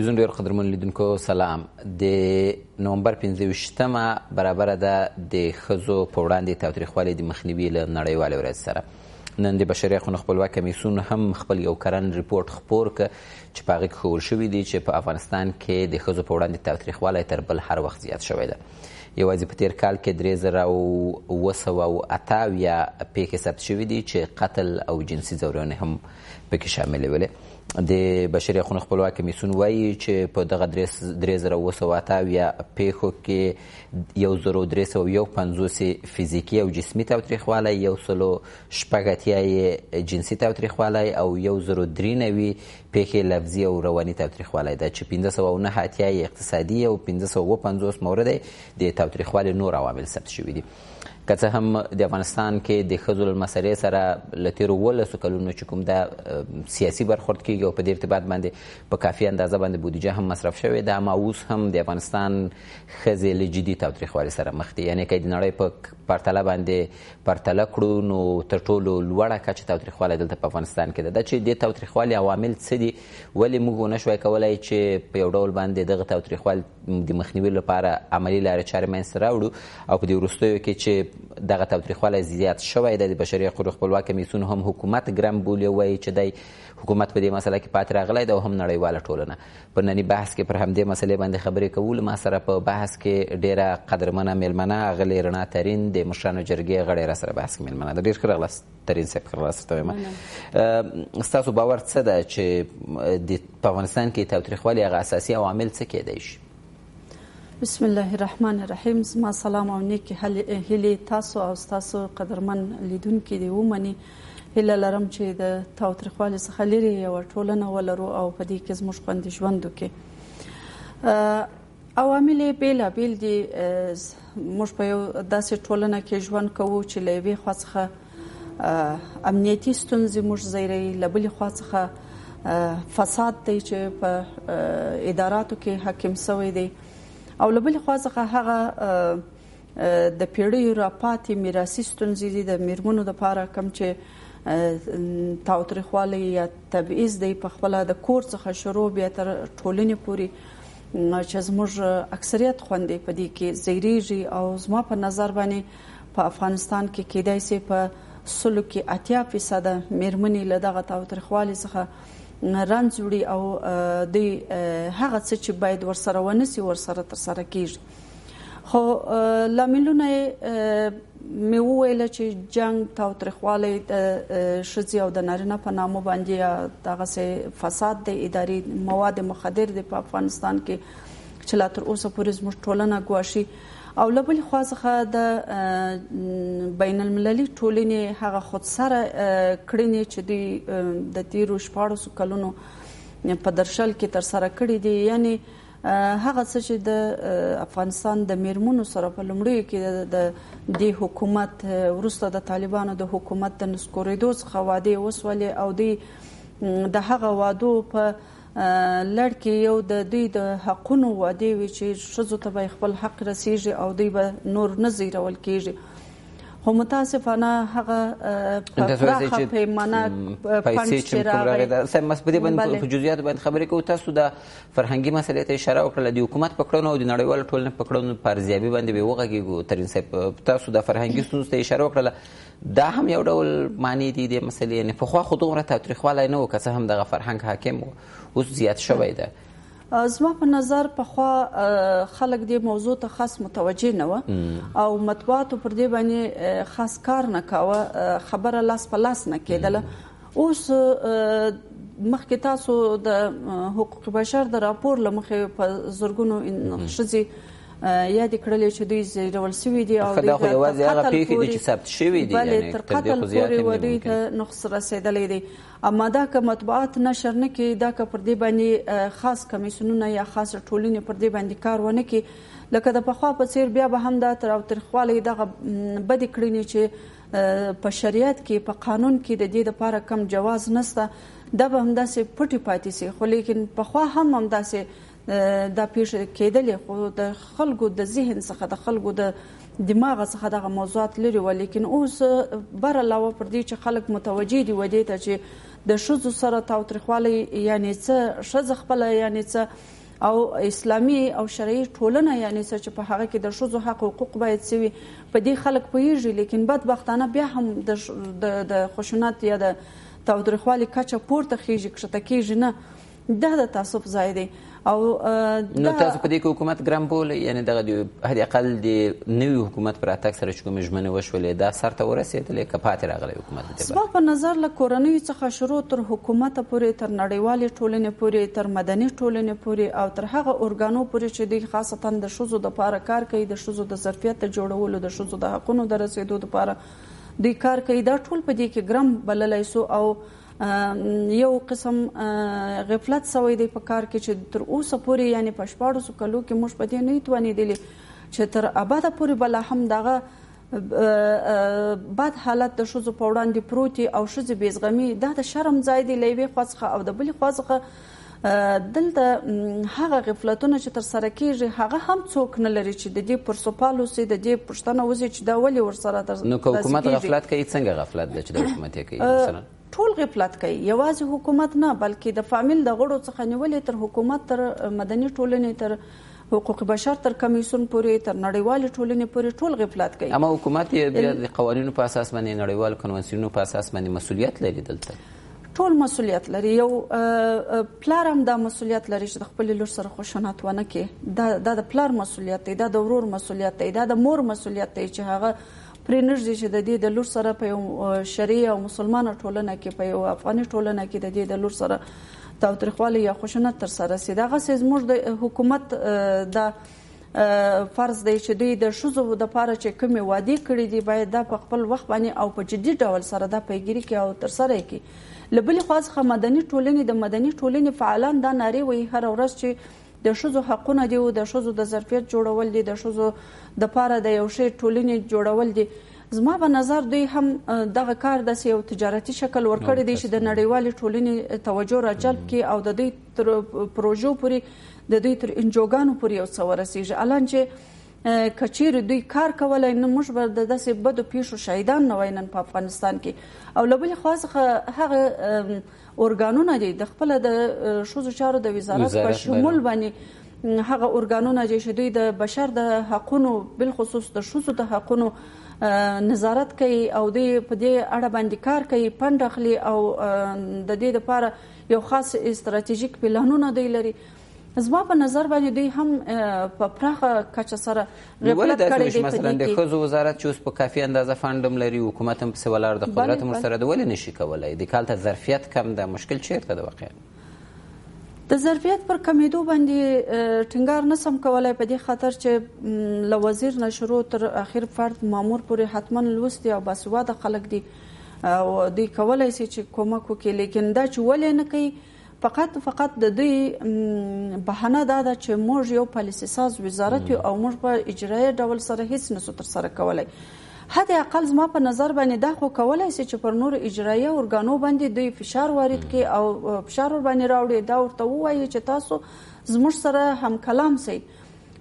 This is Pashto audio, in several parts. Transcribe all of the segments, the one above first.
تلویزیون ډېر قدرمن لیدونکو سلام. د نومبر 25مه برابره ده د ښځو په وړاندې تاوتریخوالي د مخنیوي له نړیوالې ورځې سره. نن د بشري حقونو خپلواک کمیسیون هم خپل یو کارن ریپورټ خپور کړ چې په هغې کې ښوول شوي دي چې په افغانستان کې د ښځو په وړاندې تاوتریخوالی تر بل هر وخت زیات شوی ده. یوازې په تیر کال کې 3778 پیښې ثبت شوي دي چې قتل او جنسي ځورونې هم پکې شاملې ولې. د بشري حقونو خپلواک کمیسیون وایي چې په دغه 3778 پیښو کې 1350 فزیکي او جسمي تاوتریخوالی، 186 جنسي تاوتریخوالی او 193 پیښې لفظي او رواني تاوتریخوالی ده چې 509 اقتصادي او 550 مورد د تاوتریخوالي نور عوامل ثبت شوي دي. که څه هم د افغانستان کې د ښځو له مسلې سره له تېرو 12 کلونو چې کوم دا سیاسي برخورد کېږي او په دې ارتباط باندې په کافي اندازه باندې بودیجه هم مصرف شوې ده، اما اوس هم د افغانستان ښځې له جدي تاوتریخوالي سره مخ دي. یعنې که د نړۍ په پرتله باندې پرتله کړو نو تر ټولو لوړه کچه تاوتریخوالی دلته په افغانستان کې ده. دا چې د تاوتریخوالي عوامل څه دي، ولې موږ ونه شوی کولی چې په یو ډول باندې دغه تاوتریخوالي د مخنیوي لپاره عملي لارې چارې منځته راوړو، او په دې وروستیو کې چې دغه تاوتریخوالی زیات شوی دی، د بشري حقوقو خپلواک کمیسیون هم حکومت ګرم بولي، وایي چې دی حکومت په دې مسله کې پاتې راغلی ده او هم نړیواله ټولنه. په ننني بحث کې پر همدې مسلې باندې خبرې کول، ما سره په بحث کې ډېره قدرمنه میلمنه اغلې رڼا ترین د مشرانو جرګې غړی را سره بحث کې میلمنه ده. ډېر ښه راغلاست ترین صاحب، ښه راغلاست ورته وایم. ستاسو باور څه ده چې په افغانستان کې تاوتریخوالي هغه اساسي عوامل څه کیدی شي؟ بسم الله الرحمن الرحیم. زما سلام او نیکې هیلې تاسو او ستاسو قدرمن لیدونکي دې ومني. هیله لرم چې د تاوتریخوالي څخه لرې یوه ټولنه ولرو او په دې کې زموږ خوندي ژوند وکړي. عوامل یې بېلابېل دي. موږ په یو داسې ټولنه کې ژوند کوو چې له یوې خوا څخه امنیتي ستونزې موږ زیږوي، له بلې خوا څخه فساد دی چې په اداراتو کې حاکم شوی دی، او له بلې خوا څخه هغه د پیړیو راپاتې میراثي ستونزې دي د میرمنو دپاره، کوم چې تاوتریخوالی یا تبعیض دی په خپله د کور څخه شروع بیا تر ټولنې پورې چې زموږ اکثریت خویندې په دې کې زیږیږي. او زما په نظر باندې په افغانستان کې کیدای سي په 80% میرمنې له دغه تاوتریخوالي څخه رنځ وړي او د هغه څه چې باید ورسره ونسي ورسره ترسره کیږي. خو لاملونه مې وویله چې جنګ، تاوتریخوالی د ښځې او د نارینه په نامو باندې، یا دغسې فساد د اداري مواد مخدر دی په افغانستان کې چې لا تر اوسه پورې زموږ ټولنه ګواښي. او له بلې خوا څخه د بین المللي ټولنې هغه خودسره کړنې چې دوی د تیرو 14 کلونو په درشل کې ترسره کړي دي، یعنی هغه څه چې د افغانستان د میرمنو سره په لومړیو کې د دې حکومت وروسته د طالبانو د حکومت د نسکورېدو څخه وعدې وسولې، او دوی د هغه وعدو په لړ کې یو د دوی د حقونو وعدې وي چې ښځو ته به خپل حق رسیږي او دوی به نور نه زیرول کیږي. خو متاسفانه هغه په پراخه پیمانه پیسې چې کوم راغی ده. صاحب مس په دې باندې په جزئیات باندې خبرې کوو. تاسو د فرهنګي مسلې ته اشاره وکړله، د حکومت په کړنو او د نړیوالو ټولنې په کړنو په ارزیابي باندې به وغږېږو. ترین صاحب، تاسو د فرهنګي ستونزو ته اشاره وکړله، دا هم یو ډول معنی دي د مسلې. یعنې پخوا خو دومره تاوتریخوالی نه و، که څه هم دغه فرهنګ حاکم و، اوس زیات شوی ده. زما په نظر پخوا خلک دې موضوع ته خاص متوجه نه و او مطبوعاتو پر دې باندې خاص کار نه کاوه، خبره لاس په لاس نه کېدله. اوس مخکې تاسو د حقوق بشر د راپور له مخې په زرګونو ښځې یادې کړلې چې دوی زیږول شوي دي، او دا خو یوازې هغه پیښې دي چې ثبت شوي دي، بلې تر قتل پورې ودوی ته نقص رسېدلی دی. اما دا که مطبوعات نشر نه کړي، دا که پر دې باندې خاص کمیسیونونه یا خاص ټولنې پر دې باندې کار ونه کړي، لکه د پخوا په څیر، بیا به هم دا تاوتریخوالی دغه بدې کړنې چې په شریعت کې په قانون کې د دې دپاره کم جواز نشته، دا به همداسې پټې پاتې سي. خو لیکن پخوا هم همداسې دا پیښې کېدلې، خو د خلکو د ذهن څخه د خلکو د دماغ څخه دغه موضوعات لري و. لیکن اوس بر علاوه پر دې چې خلک متوجه دي و دې ته چې د ښځو سره تاوتریخوالی یعنې څه، ښځه خپله یعنې څه، او اسلامي او شرعي ټولنه یعنې څه چې په هغه کې د ښځو حق حقوق باید څه وي، په دې خلک پوهېږي. لیکن بدبختانه بیا هم د خشونت یا د تاوتریخوالي کچه پورته خیږي، کښته کېږي نه. دا د تعصب ځای دی. او نو تاسو په دې کې حکومت ګرم بولئ، یعنې دغه د حد اقل د نوي حکومت په راتګ سره چې کومې ژمنې وشولې دا سرته ورسېدلې که پاتې راغلی حکومت؟ زما په نظر له کورنیو څخه شروع تر حکومته پورې، تر نړیوالې ټولنې پورې، تر مدني ټولنې پورې، او تر هغه ارګانو پورې چې دوی خاصتا د ښځو دپاره کار کوي، د ښځو د ظرفیت د جوړولو، د ښځو د حقونو د رسېدو دپاره دوی کار کوي، دا ټول په دې کې ګرم بللی سو. او یو قسم غفلت سوی دی په کار کې چې تر اوسه پورې یعنې په 14 کلو کې موږ په دې نه توانېدلي چې تر ابده پورې بلا هم دغه بد حالت د ښځو په وړاندې پروت او ښځې بېزغمي. دا د شرم ځای دی له یوې خوا څخه، او د بلې خوا څخه دلته هغه غفلتونه چې ترسره کېږي هغه هم څوک نه لري چې د دې پرسپال اوسي، د دې پوښتنه وشي چې دا ولې ورسره ترسره کېږي. نو که حکومت غفلت کوي څنګه غفلت ده چې د حکومت یې کوي؟ مثلا ټول غفلت کوي، یوازې حکومت نه بلکې د فامیل د غړو څخه نیولې تر حکومت، تر مدني ټولنې، تر حقوق بشر، تر کمیسیون پورې، تر نړیوالې ټولنې پورې ټول غفلت کوي. اما حکومت یې بیا د قوانینو په اساس باندې، نړیوال کنونسیونو په اساس باندې مسؤلیت لري. دلته ټول مسؤلیت لري. یو پلار هم دا مسؤلیت لري چې د خپل لور سره خشونت ونه کړي. دا د پلار مسؤلیت دی، دا د ورور مسؤلیت دی، دا د مور مسؤلیت دی چې هغه پرې نږدې چې د دې د لور سره په یو شرعي او مسلمانه ټولنه کې، په یو افغاني ټولنه کې د دې د لور سره تاوتریخوالی یا خشونت ترسره سي. دغسې زموږ د حکومت دا فرض دی چې دوی د ښځو دپاره چې کومې وعدې کړي دي باید دا په خپل وخت باندې او په جدي ډول سره دا پیګیري کړي او ترسره یې کړي. له بلې خوا څخه مدني ټولنې، د مدني ټولنې فعالان دا نارې وایي هره ورځ چې د ښځو حقونه دي، د ښځو د ظرفیت جوړول دي، د ښځو دپاره د یو ښې ټولنې جوړول دي. زما په نظر دوی هم دغه کار داسې یو تجارتي شکل ورکړی دی چې د نړیوالې ټولنې توجه راجلب کړي او د دوی تر پروژو پورې، د دوی تر انجوګانو پورې یو څه ورسېږي. الان چې که چیرې دوی کار کولی نو موږ به د داسې بدو پیښو شهیدان نه وای نن په افغانستان کې. او له بلې خوا څخه هغه ارګانونه دي د خپله د ښځو چارو د وزارت په شمول باندې هغه ارګانونه دي چې دوی د بشر د حقونو بالخصوص د ښځو د حقونو نظارت کوي او دوی په دې اړه باندې کار کوي، پند اخلي او د دې لپاره یو خاص استراتیژیک پلانونه دوی لري. زما په نظر باندې دوی هم په پراخه کچه سره غفلت کړی دی. مثلا د ښځو وزارت چې اوس په کافي اندازه فنډ هم لري، حکومت هم پسې ولاړ د قدرت هم ورسره د ولې نشي کولی؟ د کال ته ظرفیت کم ده، مشکل چیرته ده واقعا؟ د ظرفیت پر کمیدو باندې ټینګار نسم کولای، په دې خاطر چې له وزیر نه شروع تر اخر فرد مامور پورې حتما لوستي او باسواده خلک دي او دوی کولی شي چې کومک وکړي. لیکن دا چې ولې نه کوي، فقط د دوی بهانه دا ده چې موږ یو پالیسي ساز وزارت یو او موږ په اجرایي ډول سره هیڅ نسو ترسره کولی. حد اقل زما په نظر باندې دا خو کولی شي چې پر نور اجرایي ارګانو باندې دوی فشار وارد کړي او فشار ور باندې راوړي، دا ورته ووایي چې تاسو زموږ سره هم کلام سئ،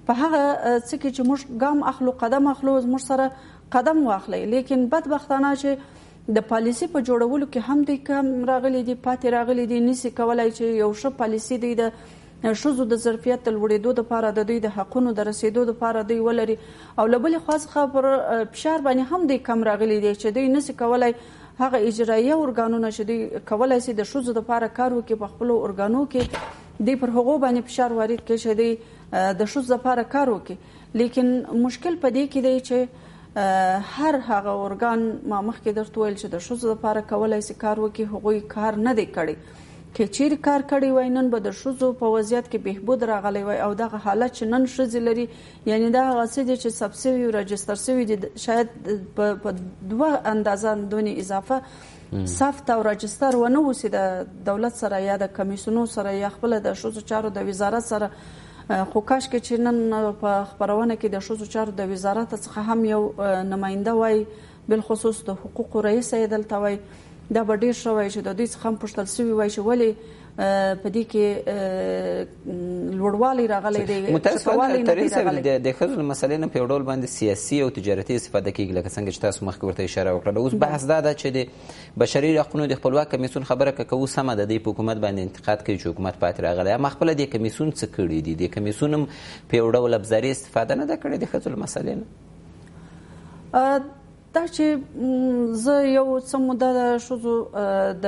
په هغه څه کې چې موږ ګام اخلو، قدم اخلو، زموږ سره قدم واخلئ. لیکن بدبختانه چې د پالیسي په جوړولو کې هم دوی کم راغلي دي، پاتې راغلي دي، نسی کولای چې یو ښه پالیسي دوی د ښځو د ظرفیت د لوړېدو دپاره، د دوی د حقونو د رسېدو دپاره دوی ولري. او له بلې خوا څخه پر فشار باندې هم دوی کم راغلي دي چې دوی نسی کولای هغه اجرایي ارګانونه چې دوی کولی شي د ښځو دپاره کار وکړي، په خپلو ارګانو کې دوی پر هغو باندې فشار وارد کړي چې دوی د ښځو دپاره کار وکړي. لیکن مشکل په دې کې دی چې هر هغه ارګان ما مخکې درته ویل چې د ښځو لپاره کولی شي کار وکړي، هغوی کار نه دی کړی. که چیرې کار کړی وای نن به د ښځو په وضعیت کې بهبود راغلی وای. او دغه حالت چې نن ښځې لري، یعنی دا هغه څه دي چې ثبت شوي او رجستر شوي دي، شاید په 2 اندازه دونې اضافه ثبت او رجستر ونه اوسي د دولت سره یا د کمیسیونو سره یا خپله د ښځو چارو د وزارت سره. خو کاشکې چې نن په خپرونه کې د ښځو چارو د وزارت څخه هم یو نماینده وای، بالخصوص د حقوقو رئیس یې دلته وای، دا به ډېر ښه وای چې د دوی څخه هم پوښتل شوي وای چې ولې په دې کې لوړوالی راغلی دی. متاسفانه ترې صاحب د ښځو له مسلې نه په یو ډول باندې سیاسي او تجارتي استفاده کېږي، لکه څنګه چې تاسو مخکې ورته اشاره وکړله. اوس بحث دا ده چې د بشري حقونو د خپلواک کمیسیون خبره که کوو سمه ده، دوی په حکومت باندې انتقاد کوي چې حکومت پاتې راغلی، اما خپله د کمیسیون څه کړي دي؟ د کمیسیون هم په یو ډول ابزاري استفاده نه ده کړې د ښځو له مسلې نه؟ دا چې زه یو څه موده د ښځو د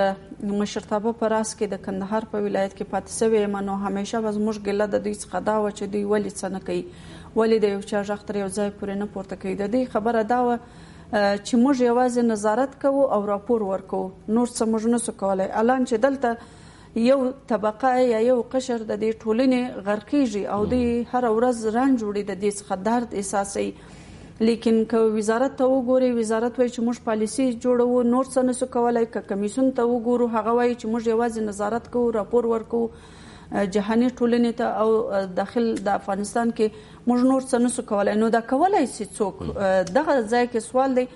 مشرتابه په راس کې د کندهار په ولایت کې پاتې شوې یم، نو همیشه به زموږ ګیله د دوی څخه دا وه چې دوی ولې څه نه کوي، ولې د یو چا غږ تر یو ځای پورې نه پورته کوي. د دوی خبره دا وه چې موږ یوازې نظارت کوو او راپور ورکوو، نور څه موږ نسو کولی. الان چې دلته یو طبقه یا یو قشر د دې ټولنې غرقیږي او دوی هره ورځ رنج وړي، د دې څخه درد احساسوي. لیکن که وزارت ته وګوري، وزارت وایي چې موږ پالیسي جوړوو، نور څه نسو کولی. که کمیسیون ته وګورو، هغه وایي چې موږ یوازې نظارت کوو، راپور ورکوو جهاني ټولنې ته، او داخل د افغانستان کې موږ نور څه نسو کولی. نو دا کولی سي څوک؟ دغه ځای کې سوال دی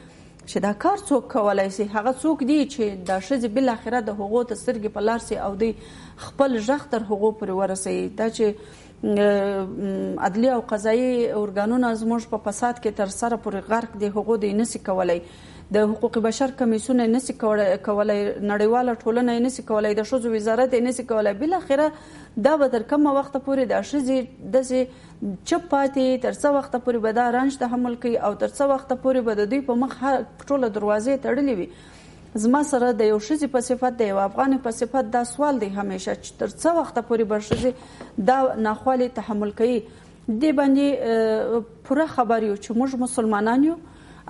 چې دا کار څوک کولی سي؟ هغه څوک دی چې دا ښځې بالاخره د هغو ته سترګې په لار سي او دوی خپل غږ تر هغو پورې ورسوي. دا چې عدلي او قضایي ارګانونه زموږ په فساد کې تر سره پورې غرق دي، هغو دوی نسي کولی. د حقوق بشر کمیسیون یې نسي کولی، نړیواله ټولنه یې نسي کولی، د ښځو وزارت یې نسي کولی. بالاخره دا به تر کومه وخته پورې دا ښځې داسې چپ پاتې، تر څه وخته پورې به دا رنج تحمل کوي او تر څه وخته پورې به د دوی په مخ ټوله دروازې تړلې وي. زما سره د یو ښځې په صفت، د یو افغانې په صفت دا سوال دی همیشه چې تر څه وخته پورې به ښځې دا ناخوالې تحمل کوي. دې باندې پوره خبر یو چې موږ مسلمانان یو،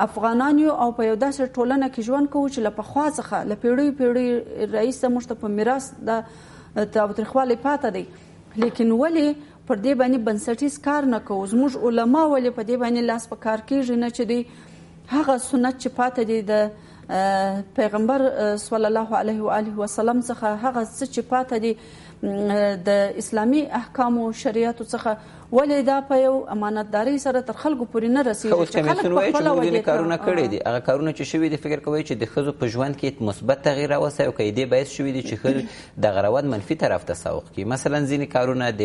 افغانان یو، او په یو داسې ټولنه کې ژوند کوو چې له پخوا څخه له پیړیو پیړیو راهیسې موږ ته په میراث دا تاوتریخوالی پاته دی. لیکن ولې پر دې باندې بنسټیز کار نه کوو؟ زموږ علما ولې په دې باندې لاس په کار کېږي نه چې دوی هغه سنت چې پاته دی د پیغمبر صلی الله علیه و آله وسلم څخه، هغه څه چې پاته دي د اسلامي احکامو شریعتو څخه، ولې دا په یو امانتداري سره تر خلکو پورې نه رسیږي؟ اوس کمیسیون وایي چې موږ ځینې کارونه کړي دي، هغه کارونه چې شوي دي فکر کوئ چې د ښځو په ژوند کې مثبت تغییر راوستی او که یې دې باعث شوي دي چې ښځې دغه روند منفي طرف ته سوق کړي؟ مثلا ځینې کارونه د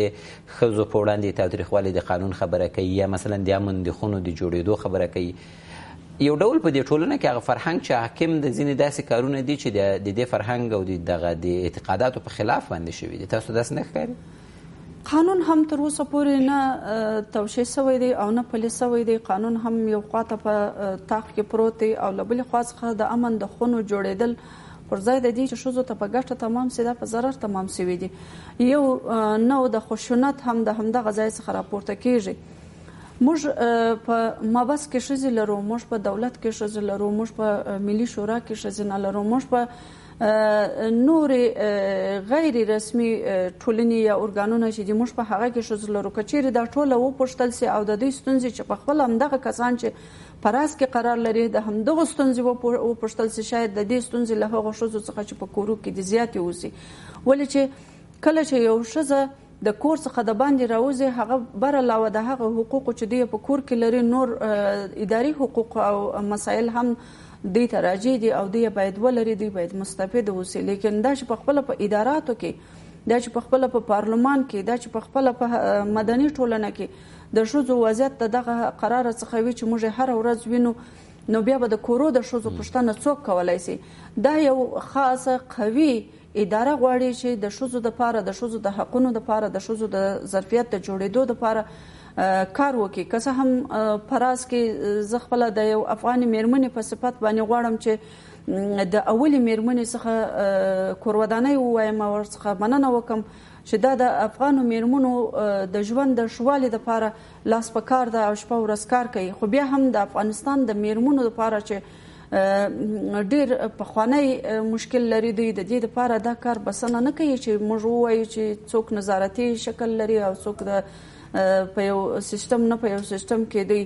ښځو په وړاندې تاوتریخوالي د قانون خبره کوي، یا مثلا د امن د خونو د جوړېدو خبره کوي. یو ډول په دې ټولنه کې هغه فرهنګ چې حاکم د ځینې داسې کارونه دي چې د دې فرهنګ او دغه د اعتقاداتو په خلاف باندې شوي دي. تاسو داسې نه ښکاري؟ قانون هم تر اوسه پورې نه توشیح شوی دی او نه پلی شوی دی. قانون هم یو خواته په طاق کې پروت دی او له بلې خوا څخه د امن د خونو جوړېدل پر ځای د دې چې ښځو ته په ګټه تمام شي، دا په ضرر تمام شوي دي. یو نوع د خشونت هم د همدغه ځای څخه راپورته کېږي. موږ په مابس کې ښځې لرو، موږ په دولت کې ښځې لرو، موږ په ملي شورا کې ښځې نه لرو، موږ په نورې غیر رسمي ټولنې یا ارګانونه چې دي موږ په هغه کې ښځې لرو. که چیرې دا ټوله وپوښتل سي او د دوی ستونزې چې په خپله همدغه کسان چې په راس کې قرار لري د همدغو ستونزې وپوښتل سي، شاید د دې ستونزې له هغو ښځو څخه چې په کورو کې دي زیاتې اوسي. ولې چې کله چې یو ښځه د کور څخه د باندې راوځي، هغه بر علاوه د هغه حقوقو چې دوی په کور کې لري، نور اداري حقوق او مسایل هم دوی ته راجع دي او دوی باید ولري، دوی باید مستفید اوسي. لیکن دا چې په خپله په اداراتو کې، دا چې په خپله په پارلمان کې، دا چې په خپله په مدني ټولنه کې د ښځو وضعیت د دغه قراره څخه وي چې موږ هره ورځ وینو، نو بیا به د کورو د ښځو پوښتنه څوک کولی سي؟ دا یو خاصه قوي اداره غواړي چې د ښځو دپاره، د ښځو د حقونو دپاره، د ښځو د ظرفیت د جوړېدو دپاره کار وکړي. که څه هم په راز کې زه خپله د یو افغانې میرمنې په صفت باندې غواړم چې د اولې میرمنې څخه کورودانۍ ووایم او ورڅخه مننه وکړم چې دا د افغانو میرمنو د ژوند د ښه والي دپاره لاس په کار ده او شپه ورځ کار کوي. خو بیا هم د افغانستان د میرمنو دپاره چې ډیر پخوانی مشکل لري، دوی د دې لپاره دا کار بسنه نه کوي چې موږ ووایو چې څوک نظارتي شکل لري او څوک په یو سیستم نه په یو سیستم کې دوی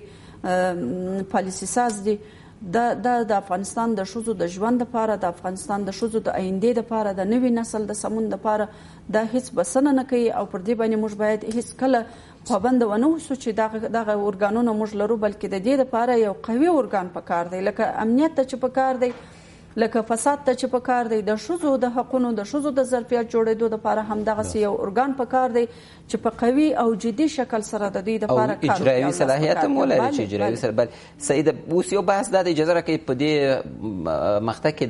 پالیسي ساز دي. دا د افغانستان د ښځو د ژوند لپاره، د افغانستان د ښځو د آیندې لپاره، د نوي نسل د سمون لپاره دا هیڅ بسنه نه کوي او پر دې باندې موږ باید هیڅ کله پابند ونه اوسو چې دغه ارګانونه موږ لرو، بلکې د دې لپاره یو قوي ارګان پکار دی. لکه امنیت ته چې پکار دی، لکه فساد ته چې په کار دی، د ښځو د حقونو د ښځو د ظرفیت جوړېدو دپاره همدغسې یو ارګان په کار دی چې په قوي او جدي شکل سره د دوی دپاره او اجرایوي صلاحیت هم ولري چې اجرایوي صلاحیت. سعیده، اوس یو بحث دا دی، اجازه راکړئ په دې مقطع کې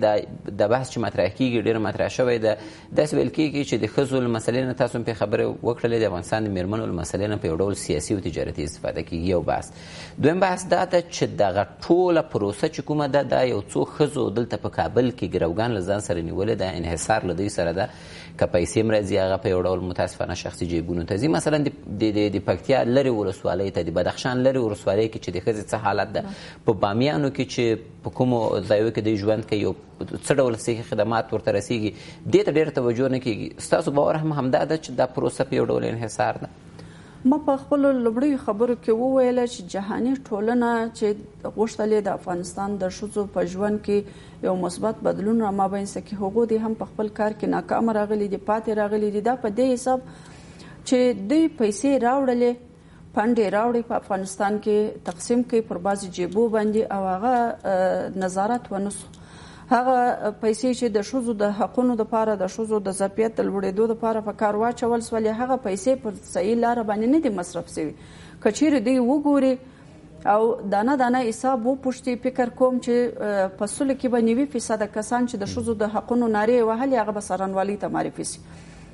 د بحث چې مطرح کېږي ډېر مطرح شوی ده، داسې ویل کېږي چې د ښځو له مسلې نه تاسو هم پرې خبرې وکړلې، د افغانستان د مېرمنو له مسلې نه په یو ډول سیاسي او تجارتي استفاده کېږي. یو بحث. دویم بحث دا ده چې دغه ټوله پروسه چې کومه ده دا یو څو ښځو دلته په کابل کې ګروګان له ځان سره نیولې ده، انحصار له دوی سره ده، که پیسې هم راځي هغه په یو ډول متاسفانه شخصي جیبونو ته ځي. مثلا د پکتیا لرې ولسوالۍ ته، د بدخشان لرې ولسوالۍ کې چې د ښځې څه حالت ده، په بامیانو کې چې په کومو ځایو کې دوی ژوند کوي او څه ډول صحي خدمات ورته رسیږي، دې ته ډېره توجه نه کېږي. ستاسو باور هم همدا ده چې دا پروسه په یو ډول انحصار ده؟ ما په خپلو لومړیو خبرو کې وویله چې جهاني ټولنه چې غوښتلې د افغانستان د ښځو په ژوند کې یو مثبت بدلون را مابینځته کړي، هغو دې هم په خپل کار کې ناکام راغلي دي، پاتې راغلي دي. دا په دې حساب چې دوی پیسې راوړلې، پنډې راوړي، په افغانستان کې تقسیم کوي پر بعضې جیبو باندې، او هغه نظارت ونسو. هغه پیسې چې د ښځو د حقونو دپاره، د ښځو د ظرفیت د لوړېدو دپاره په کار واچول سولې، هغه پیسې پر صحیح لاره باندې نه دي مصرف شوي. که چیرې دوی وګوري او دانه دانه حساب وپوښتي، فکر کوم چې په سلو کې به 90% کسان چې د ښځو د حقونو نارې وهلې هغه به څارنوالۍ ته معرفي سي.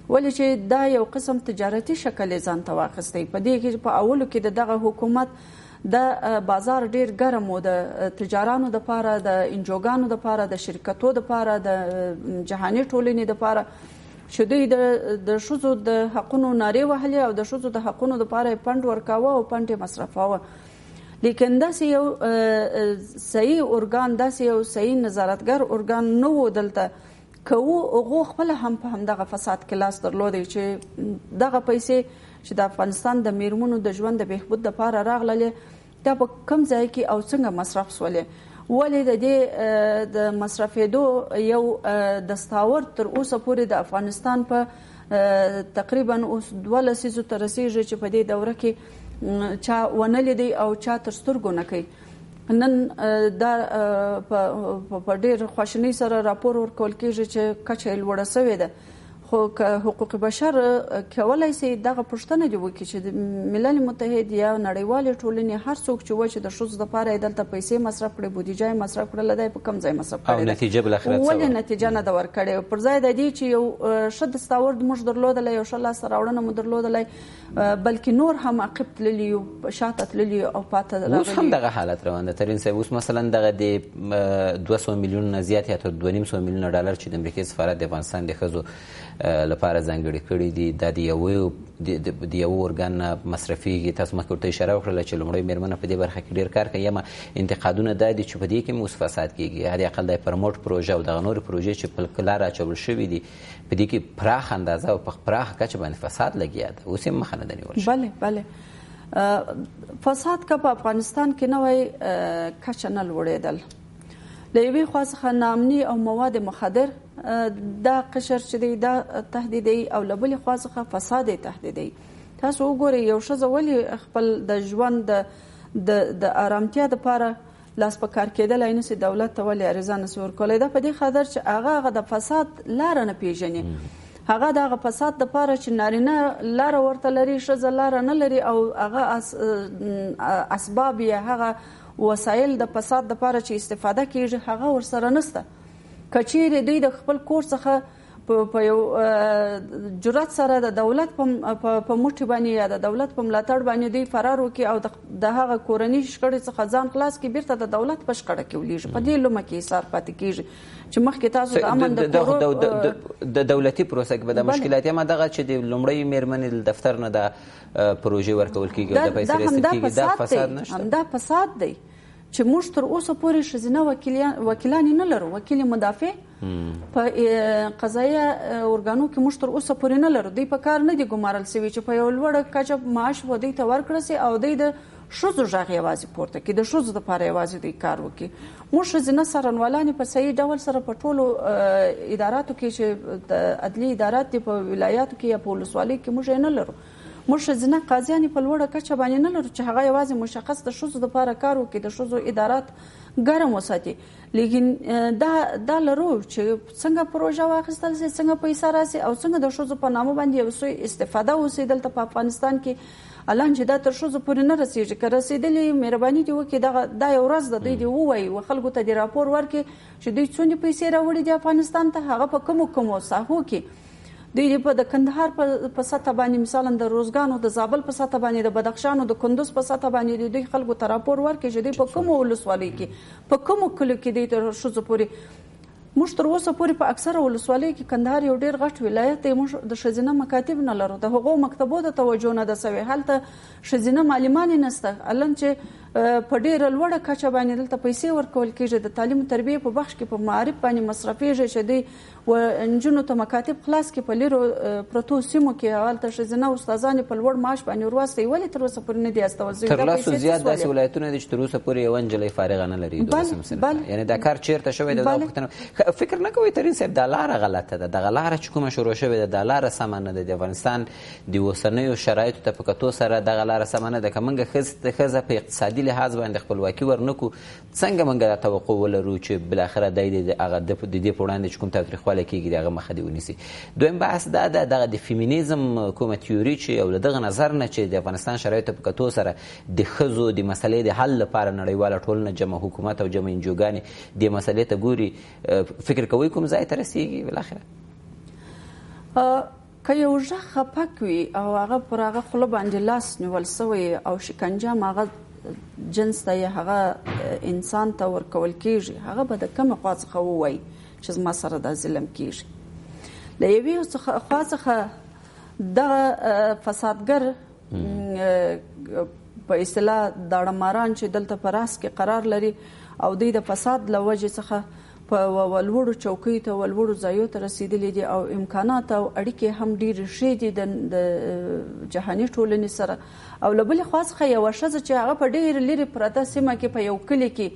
ولې چې دا یو قسم تجارتي شکل یې ځان ته واخیستی. په دې کې په اولو کې د دغه حکومت د بازار ډیر ګرم و، د تجارانو دپاره، د انجوګانو دپاره، د شرکتو دپاره، د جهاني ټولنې دپاره، چې دوی د ښځو د حقونو نارې وهلې او د ښځو د حقونو دپاره یې پنډ ورکاوه او پنډ یې مصرفاوه. لیکن داسې یو صحیح ارګان، داسې یو صحیح نظارتګر ارګان نه و دلته. که و هغو خپله هم په همدغه فساد کې لاس درلودی چې دغه پیسې چې د افغانستان د میرمنو د ژوند د بهبود دپاره راغللې، دا په کوم ځای کې او څنګه مصرف سولې. ولې د دې د مصرفېدو یو دستاورد تر اوسه پورې د افغانستان په تقریبا اوس 2 لسیزو ته رسېږي چې په دې دوره کې چا ونه لیدی او چا تر سترګو نه کوي. نن دا په ډېر خواشینۍ سره راپور ورکول کېږي چې کچه یې لوړه سوې ده. خو که حقوق بشر کولای سي دغه پوښتنه دې وکړي چې د ملل متحد یا نړیوالې ټولنې هر څوک چې و چې د ښځو دپاره یې دلته پیسې مصرف کړي، بودیجه یې مصرف کړله، دا یې په کوم ځای مصرف کړې ده او نتیجه بالاخره څه ولې نتیجه نه ده ورکړې؟ پر ځای د دې چې یو ښه دستاورد موږ درلودلی، یو ښه لاسته راوړنه مو درلودلی، بلکې نور هم عقب تللي یو، شاته تللي او پاته راغلي. اوس هم دغه حالت روان ده ترین صاحب. اوس مثلا دغه د 200 میلیون نه زیات یا تر 2.5 میلیونه ډالر چې د امریکې سفارت د افغانستان د ښځو لپاره ځانګړي کړي دي، دا د یو ارګان مصرفیږي. تاسو مخکې ورته اشاره وکړله چې لومړی مېرمنه په دې برخه کې ډېر کار کوي، یا انتقادونه دا دي چې په دې کې هم اوس فساد کېږي. حد اقل د پرموټ پروژه او دغه نورې پروژې چې په لاره اچول شوي دي، په دې کې پراخ اندازه او په پراخه کچه باندې فساد لګیا ده. اوس یې مخه نه ده نیول شوې. بله فساد که په افغانستان کې نه وای کچه نه لوړېدل. له یوې خوا څخه ناامني او مواد مخدر دا قشر چې دی دا تهدیدوي، او له بلې خوا څخه فساد یې تهدیدوي. تاسو وګورئ یو ښځه ولې خپل د ژوند د آرامتیا دپاره لاس په کار کېدلی نه سي، دولت ته ولې عریضه نه سي ورکولی؟ دا په دې خاطر چې هغه د فساد لاره نه پیژني. هغه د هغه فساد دپاره چې نارینه لاره ورته لري، ښځه لاره نه لري، او هغه اسباب یا هغه وسایل د فساد دپاره چې استفاده کېږي هغه ورسره نشته. که چیرې دوی د خپل کور څخه په یو جرأت سره د دولت په موټي باندې یا د دولت په ملاتړ باندې دوی فرار وکړي او د هغه کورني شخړې څخه ځان خلاص کړي، بیرته د دولت په شخړه کې ولېږي. په دې لومه کې حصار پاتې کېږي چې مخکې تاسو د امن د دولتي پروسه کې به د مشکلات یا دغه چې د لومړۍ مېرمنې دفتر نه د پروژې ورکول کېږي او د پیسې رسید کېږي، دا فساد نشته؟ همدا فساد دی چې موږ تر اوسه پورې ښځینه وکیلانې نه لرو. وکیل مدافع په قضایه ارګانو کې موږ تر اوسه پورې نه لرو. دوی په کار نه دي ګمارل شوي چې په یو لوړه کچه معاش به دوی ته ورکړه سي او دوی د ښځو غږ یوازې پورته کړي، د ښځو دپاره یوازې دوی کار وکړي. موږ ښځینه څارنوالانې په صحیح ډول سره په ټولو اداراتو کې چې د عدلي ادارات دي په ولایاتو کې یا په ولسوالۍ کې موږ یې نه لرو. موږ ښځینه قاضیانې په لوړه کچه باندې نه لرو چې هغه یوازې مشخص د ښځو دپاره کار وکړي، د ښځو ادارات ګرم وساتي. لیکن دا لرو چې څنګه پروژه واخیستل شي، څنګه پیسې راسي او څنګه د ښځو په نامه باندې یو څه استفاده وشي دلته په افغانستان کې. الان چې دا تر ښځو پورې نه رسېږي، که رسېدلې مهرباني دې وکړي دا یو ورځ د دوی دې ووایي و خلکو ته دې راپور ورکړي چې دوی څومره پیسې راوړي دي افغانستان ته، هغه په کومو ساحو کې دوی په د کندهار په سطح باندې مثلا د روزګانو د زابل په سطح باندې د بدخشان او د کندوز په سطح باندې دوی خلکو ته راپور ورکړي چې دوی په کومو ولسوالیو کې په کومو کلیو کې دوی تر ښځو پورې. موږ تر اوسه پورې په اکثره ولسوالیو کې کندهار یو ډېر غټ ولایت دی، موږ د ښځینه مکاتب نه لرو، د هغو مکتبو ته توجه نه ده سوې، هلته ښځینه معلمانې نشته. الان چې په ډېره لوړه کچه باندې دلته پیسې ورکول کېږي د تعلیم و تربیې په بخش کې په معارف باندې مصرفېږي چې دوی نجونو ته مکاتب خلاص کړي په لیرو پرتو سیمو کې، هلته ښځینه استادانې په لوړ معاش باندې ورواستوي. ولې تر اوسه پورې نه دي استول شوي؟ تر لسو زیات داسې ولایتونه دي چې تر اوسه پورې یوه نجلۍ فارغه نه لري. یعنې دا کار چېرته شوی دی؟ دا پوښتنه فکر نه کوئ ترین صاحب دا لاره غلطه ده؟ دغه لاره چې کومه شروع شوې ده دا لاره سمه نه ده. د افغانستان د اوسنیو شرایطو ته په کتو سره دغه لاره سمه نه ده. که موږ ښځه په اقتصادي لحاظ باندې خپلواکي ورنکو، څنګه موږ دا توقع ولرو چې بالاخره دی د دې په وړاندې چې کوم تاوتریخوالی کېږي د هغه مخه دې ونیسي؟ دویم بحث دا ده دغه د فیمینیزم کومه تیوري چې او له دغه نظر نه چې د افغانستان شرایطو په کتو سره د ښځو د مسلې د حل لپاره نړیواله ټولنه جمع حکومت او جمع انجوګانې دې مسلې ته ګوري، فکر کوئ کوم ځای ته رسیږي بالاخره؟ که یو غږ خپک وي او هغه پر هغه خوله باندې لاس نیول سوی او شکنجه هغه جنس ته یا هغه انسان ته ورکول کېږي، هغه به د کومه خوا څخه ووایي چې زما سره دا ظلم کېږي. له یوې خوا څخه دغه فسادګر په اصطلاح داړه چې دلته په راس کې قرار لري او دوی د فساد له وجې څخه په ولوړو چوکیو ته ولوړو ځایو ته رسېدلي دي او امکانات او اړیکې هم ډېرې ښې دي د جهاني ټولنې سره. او له بلې خوا څخه یوه ښځه چې هغه په ډېر لرې پرته سیمه کې په یو کلي کې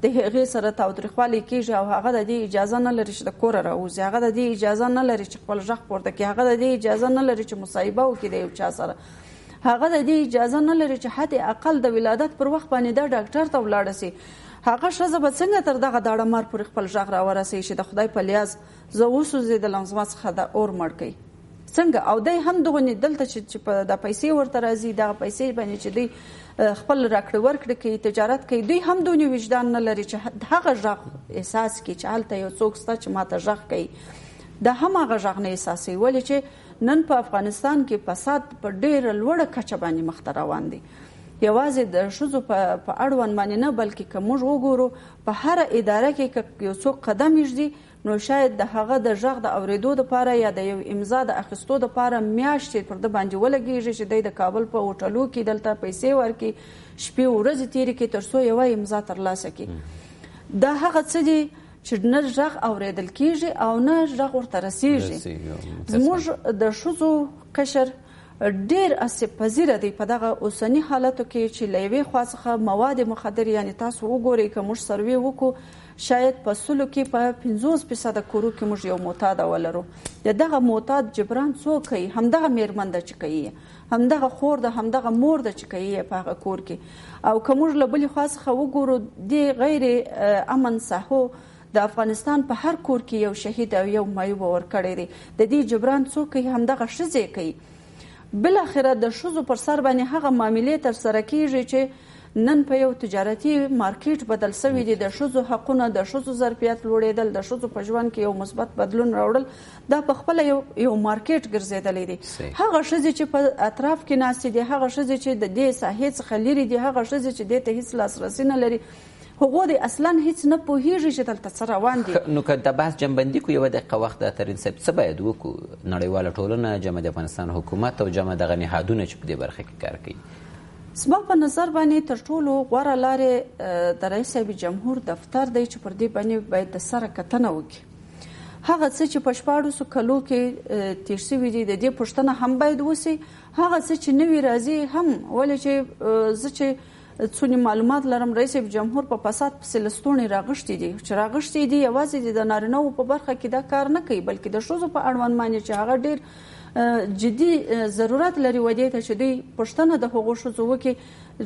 د هغې سره تاوتریخوالی کېږي او هغه د دې اجازه نه لري چې د کوره راوځي، هغه د دې اجازه نه لري چې خپل غږ پورته کړي، هغه د دې اجازه نه لري چې مصاحبه وکړي د یو چا سره، هغه د دې اجازه نه لري چې حد اقل د ولادت پر وخت باندې دا ډاکټر ته ولاړه سي. هغه ښځه به څنګه تر دغه داړه مار پورې خپل غږ راورسوي چې د خدای په لیاز زه وسوځېدلم زما څخه د اور مړ کوي څنګه؟ او دی هم دغونې دلته چې د پیسې ورته راځي، دغه پیسې باندې چې دوی خپل راکړه ورکړه کوي، تجارت کوي، دوی هم دونې وجدان نه لري چې هغه غږ احساس کړي چې هلته یو څوک شته چې ماته غږ کوي. دا هم هغه غږ نه احساسوي. ولې چې نن په افغانستان کې فساد په ډېره لوړه کچه باندې مخته روان دی. یوازې د ښځو په اړوند باندې نه، بلکې که موږ وګورو په هره اداره کې که یو څوک قدم ایږدي نو شاید د هغه د غږ د اورېدو دپاره یا د یو امضا د اخیستو دپاره میاشتې پر ده باندې ولګېږي چې دی د کابل په هوټلو کې دلته پیسې ورکړي، شپې ورځې تېرې کړي تر څو یوه امضا ترلاسه کړي. دا هغه څه دي چې نه غږ اورېدل کېږي او نه غږ ورته رسېږي. زموږ د ښځو قشر ډېر آسیب پذیره دی په دغه اوسني حالاتو کې چې له یوې خوا څخه مواد مخدر، یعنې تاسو وګورئ که موږ سروې وکړو شاید په سلو کې په 50% کورو کې موږ یو معتاد ولرو. د دغه معتاد جبران څوک کوي؟ همدغه میرمن ده چې کوي، همدغه خور ده، همدغه مور ده چې کوي په هغه کور کې. او که موږ له بلې خوا څخه وګورو د غیر امن ساحو د افغانستان په هر کور کې یو شهید او یو معیوب ورکړی دی. د دې جبران څوک کوي؟ همدغه ښځې کوي. بالاخره د ښځو پر سر باندې هغه معاملې ترسره کېږي چې نن په یو تجارتي مارکیټ بدل شوي دي. د ښځو حقونه، د ښځو ظرفیت لوړېدل، د ښځو په ژوند کې یو مثبت بدلون راوړل، دا په خپله یو مارکیټ ګرځېدلی دی. هغه ښځې چې په اطراف کې ناستې دي، هغه ښځې چې د دې ساحې څخه لرې دي، هغه ښځې چې دې ته هېڅ لاسرسي نه لري، هغو د اصلا هیڅ نه پوهېږي چې دلته څه روان دي. نو که د بحث جنبندي کو یوه دقیقه وخت د ترین صاحب څه باید وکړو؟ نړیواله ټولنه، جمع د افغانستان حکومت او جمع دغه نهادونه چې په دې برخه کې کار کوي. زما په نظر باندې تر ټولو غوره لارې د رئیس صاحب جمهور دفتر دی چې پر دې باندې باید د سره کتنه وکړي. هغه څه چې په 14 کلو کې تیر شوي دي د دې پوښتنه هم باید وشي. هغه څه چې نوي راځي هم، ولې چې زه چې څونې معلومات لرم رئیس جمهور په فساد پسې لستوڼې راغښتي دي چې راغښتي دي یوازې د نارینه‌وو په برخه کې دا کار نه کوي، بلکې د ښځو په اړوند باندې چې هغه ډېر جدي ضرورت لري ودې ته چې دوی پښتنه د هغو ښځو وکړي.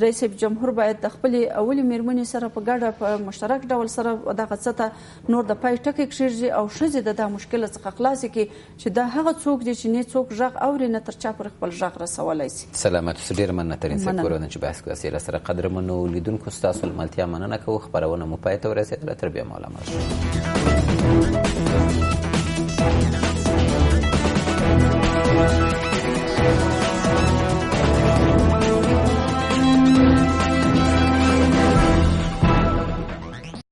رئیس جمهور باید د خپلې اولې میرمنې سره په ګډه په مشترک ډول سره دغه څه ته نور د پای ټکی کېږدي او ښځې د دا مشکل څخه خلاصې کړي چې دا هغه څوک دی چې نه څوک غږ اوري نه تر چا پر خپل غږ رسولی شي. سلامت اوسئ. ډېره مننه ترین صاحب کورونه چې بحث کوئ. سره قدرمنو لیدونکو ستاسو له ملتیا مننه کوو. خپرونه مو پای ته ورسېدله. تر بیا مو